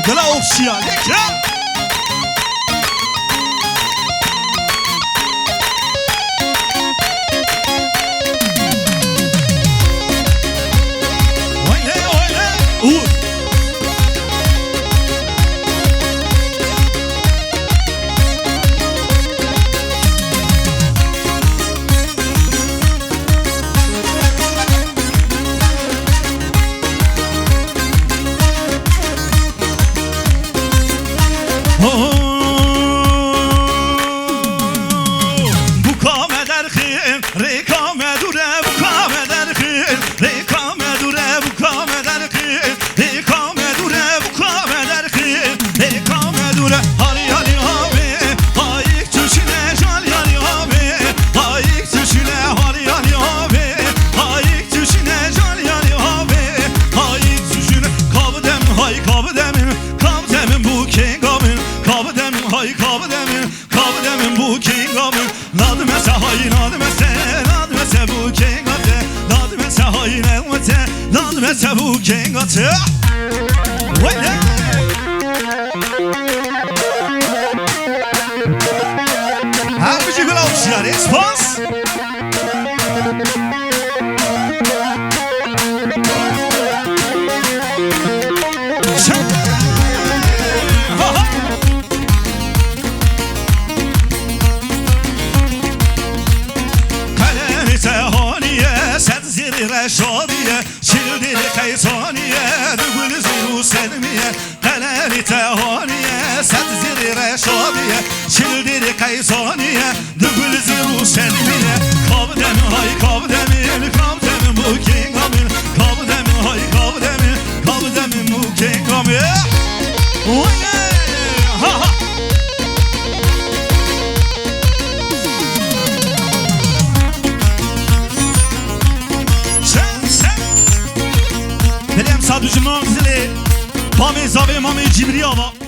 de la option, l'écran. رشادیه شیردی قیسانیه دگل زیرو سلمیه قللی تهانیه صد زیر رشادیه شیردی قیسانیه دگل زیرو سلمیه کاب دمی های کاب دمی کاب دمی موکین کامل کاب دمی های کاب دمی موکین کامل Saducu manzili Pami zavi mami cibriya va